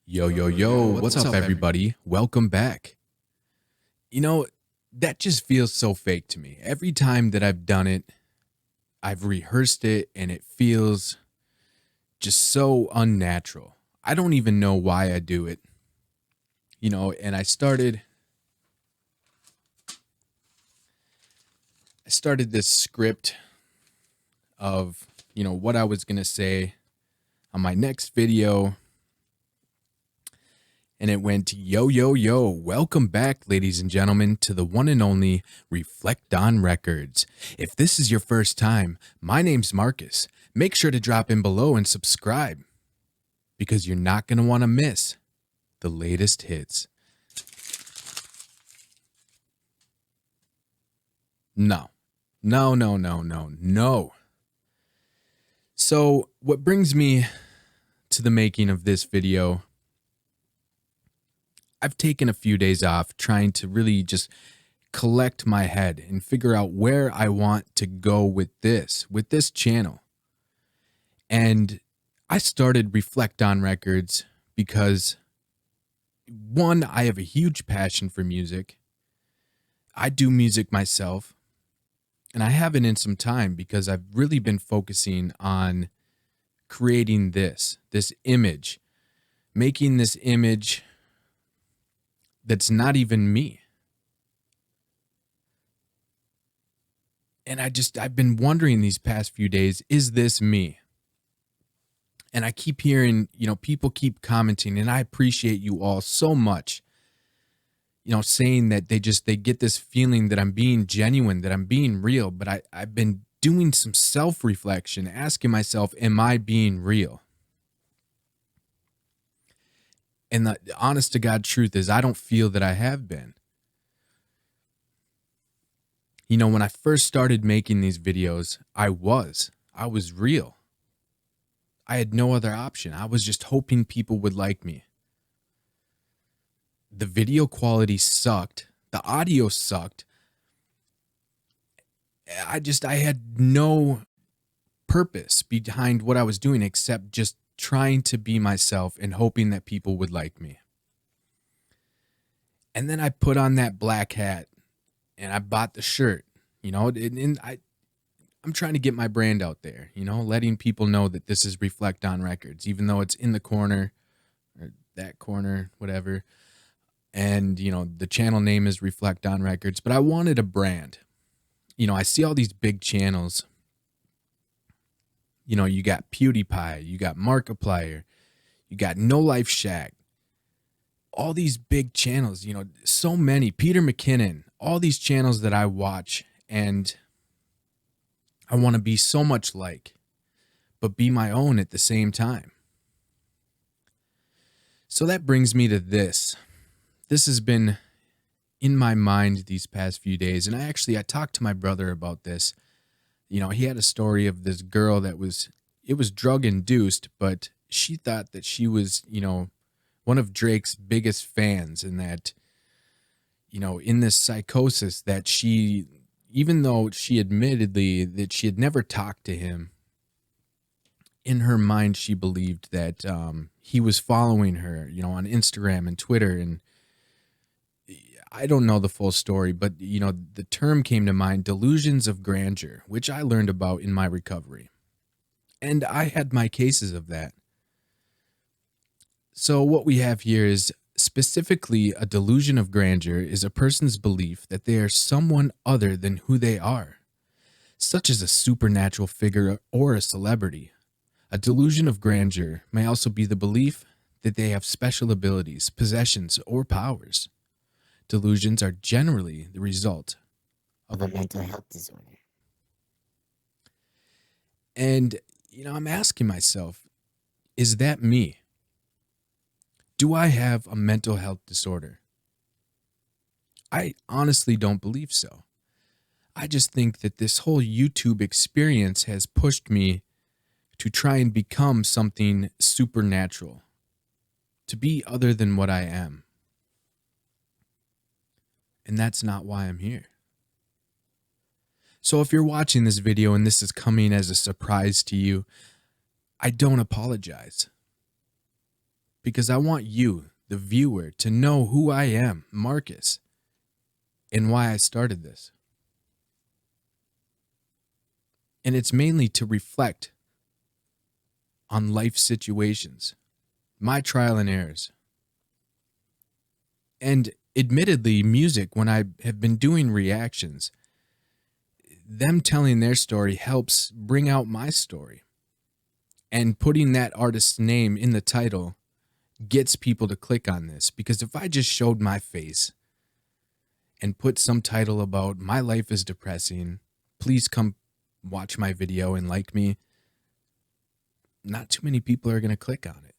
Yo, yo, yo, what's up, everybody? Welcome back. You know, that just feels so fake to me. Every time that I've done it, I've rehearsed it and it feels just so unnatural. I don't even know why I do it. And I started this script of, what I was going to say on my next video. And it went, yo, yo, yo, welcome back, ladies and gentlemen, to the one and only Reflect on Records. If this is your first time, my name's Marcus. Make sure to drop in below and subscribe, because you're not going to want to miss the latest hits. No. So what brings me to the making of this video, I've taken a few days off trying to really just collect my head and figure out where I want to go with this channel. And I started Reflect on Records because, one, I have a huge passion for music. I do music myself, and I haven't in some time because I've really been focusing on creating this image, making this image that's not even me. And I've been wondering these past few days, is this me? And I keep hearing, people keep commenting, and I appreciate you all so much, saying that they get this feeling that I'm being genuine, that I'm being real. But I've been doing some self-reflection, asking myself, am I being real? And the honest to God truth is, I don't feel that I have been. When I first started making these videos, I was real. I had no other option. I was just hoping people would like me. The video quality sucked. The audio sucked. I had no purpose behind what I was doing except just trying to be myself and hoping that people would like me. And then I put on that black hat and I bought the shirt, and I'm trying to get my brand out there, letting people know that this is Reflect on Records, even though it's in the corner or that corner, whatever. And, the channel name is Reflect on Records, but I wanted a brand. I see all these big channels. You got PewDiePie, you got Markiplier, you got No Life Shack, all these big channels, so many, Peter McKinnon, all these channels that I watch, and I want to be so much like, but be my own at the same time. So that brings me to this. This has been in my mind these past few days, and I talked to my brother about this. He had a story of this girl it was drug induced, but she thought that she was, one of Drake's biggest fans, and that, in this psychosis that she, even though she admittedly that she had never talked to him, in her mind, she believed that he was following her, on Instagram and Twitter. And I don't know the full story, but, the term came to mind, delusions of grandeur, which I learned about in my recovery. And I had my cases of that. So what we have here is specifically a delusion of grandeur is a person's belief that they are someone other than who they are, such as a supernatural figure or a celebrity. A delusion of grandeur may also be the belief that they have special abilities, possessions, or powers. Delusions are generally the result of a mental health disorder. And, I'm asking myself, is that me? Do I have a mental health disorder? I honestly don't believe so. I just think that this whole YouTube experience has pushed me to try and become something supernatural, to be other than what I am. And that's not why I'm here. So if you're watching this video and this is coming as a surprise to you, I don't apologize. because I want you, the viewer, to know who I am, Marcus, and why I started this. And it's mainly to reflect on life situations, my trial and errors. And admittedly, music, when I have been doing reactions, them telling their story helps bring out my story. And putting that artist's name in the title gets people to click on this. Because if I just showed my face and put some title about my life is depressing, please come watch my video and like me, not too many people are going to click on it.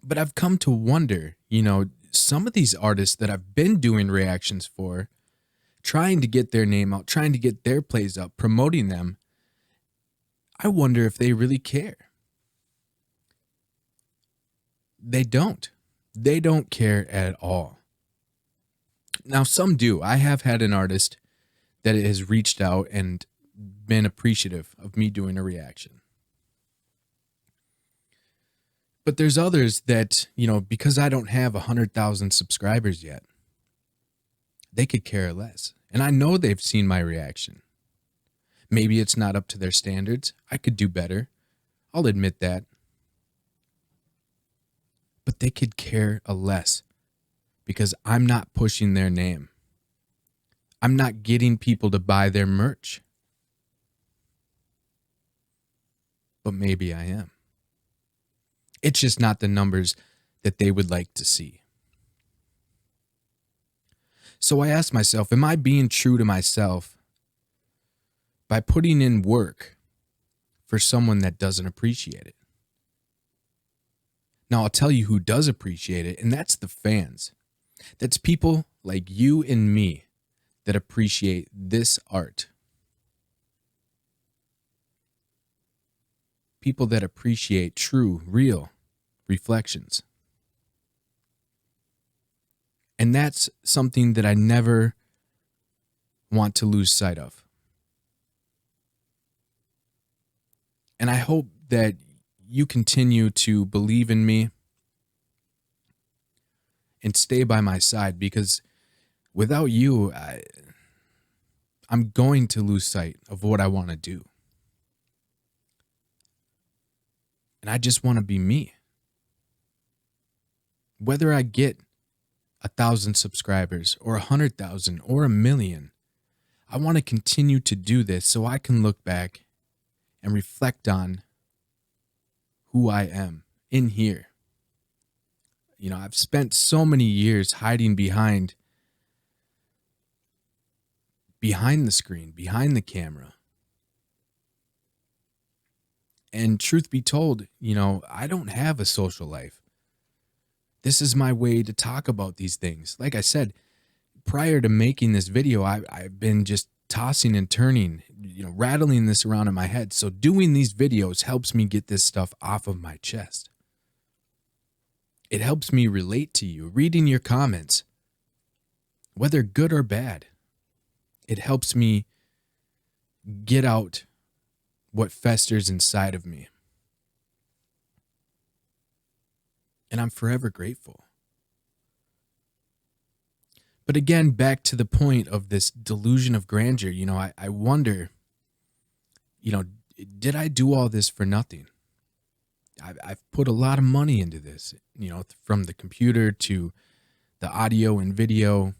But I've come to wonder, some of these artists that I've been doing reactions for, trying to get their name out, trying to get their plays up, promoting them, I wonder if they really care. They don't. They don't care at all. Now, some do. I have had an artist that has reached out and been appreciative of me doing a reaction. But there's others that, because I don't have 100,000 subscribers yet, they could care less. And I know they've seen my reaction. Maybe it's not up to their standards. I could do better. I'll admit that. But they could care less because I'm not pushing their name. I'm not getting people to buy their merch. But maybe I am. It's just not the numbers that they would like to see. So I asked myself, am I being true to myself by putting in work for someone that doesn't appreciate it? Now, I'll tell you who does appreciate it, and that's the fans. That's people like you and me that appreciate this art. People that appreciate true, real reflections. And that's something that I never want to lose sight of. And I hope that you continue to believe in me and stay by my side, because without you, I'm going to lose sight of what I want to do. And I just want to be me. Whether I get 1,000 subscribers or 100,000 or 1,000,000, I want to continue to do this so I can look back and reflect on who I am in here. I've spent so many years hiding behind the screen, behind the camera. And truth be told, I don't have a social life. This is my way to talk about these things. Like I said, prior to making this video, I've been just tossing and turning, rattling this around in my head. So doing these videos helps me get this stuff off of my chest. It helps me relate to you, reading your comments, whether good or bad. It helps me get out what festers inside of me. And I'm forever grateful. But again, back to the point of this delusion of grandeur, I wonder, did I do all this for nothing? I've put a lot of money into this, from the computer to the audio and video.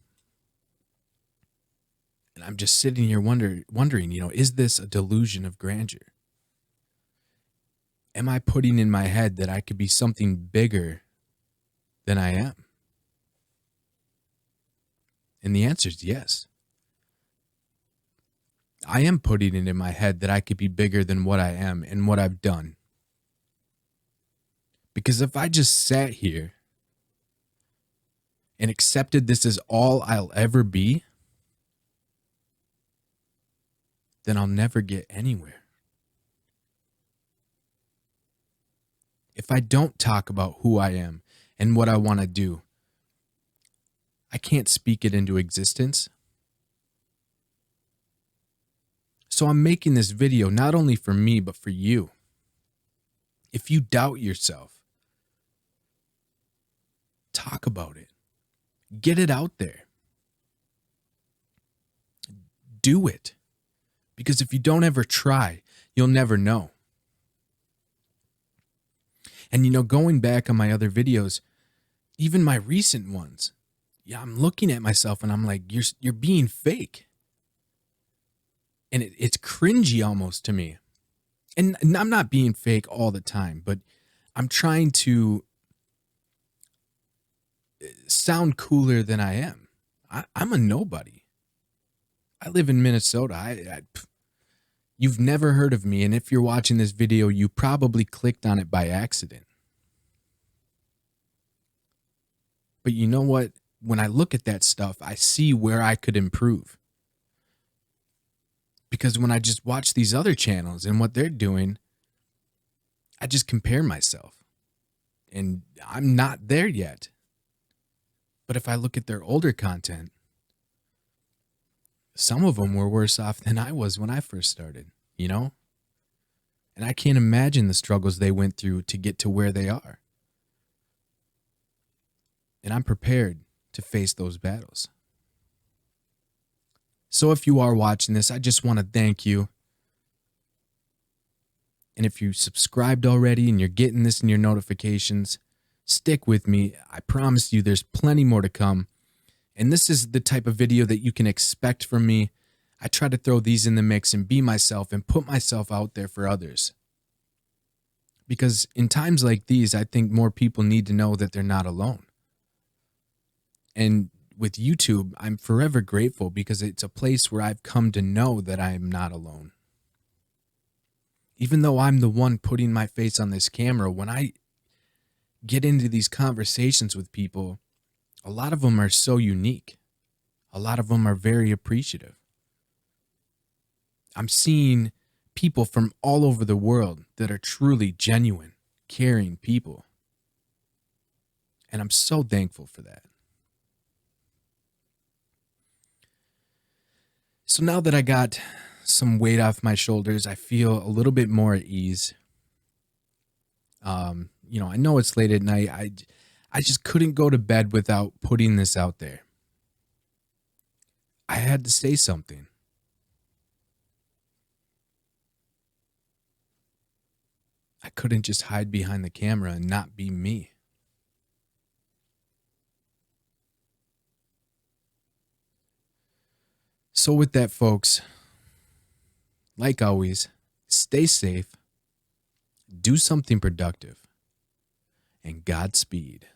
And I'm just sitting here wondering, is this a delusion of grandeur? Am I putting in my head that I could be something bigger than I am? And the answer is yes. I am putting it in my head that I could be bigger than what I am and what I've done. Because if I just sat here and accepted this is all I'll ever be, then I'll never get anywhere. If I don't talk about who I am and what I want to do, I can't speak it into existence. So I'm making this video not only for me, but for you. If you doubt yourself, Talk about it. Get it out there. Do it. Because if you don't ever try, you'll never know. And going back on my other videos, even my recent ones, I'm looking at myself and I'm like, you're being fake. And it's cringy almost to me. And I'm not being fake all the time, but I'm trying to sound cooler than I am. I'm a nobody. I live in Minnesota. You've never heard of me, and if you're watching this video, you probably clicked on it by accident. But you know what? When I look at that stuff, I see where I could improve. Because when I just watch these other channels and what they're doing, I just compare myself. And I'm not there yet. But if I look at their older content, some of them were worse off than I was when I first started, And I can't imagine the struggles they went through to get to where they are. And I'm prepared to face those battles. So if you are watching this, I just want to thank you. And if you subscribed already and you're getting this in your notifications, stick with me. I promise you there's plenty more to come. And this is the type of video that you can expect from me. I try to throw these in the mix and be myself and put myself out there for others. Because in times like these, I think more people need to know that they're not alone. And with YouTube, I'm forever grateful because it's a place where I've come to know that I am not alone. Even though I'm the one putting my face on this camera, when I get into these conversations with people, a lot of them are so unique. A lot of them are very appreciative. I'm seeing people from all over the world that are truly genuine, caring people. And I'm so thankful for that. So now that I got some weight off my shoulders, I feel a little bit more at ease. I know it's late at night. I just couldn't go to bed without putting this out there. I had to say something. I couldn't just hide behind the camera and not be me. So with that, folks, like always, stay safe, do something productive, and Godspeed.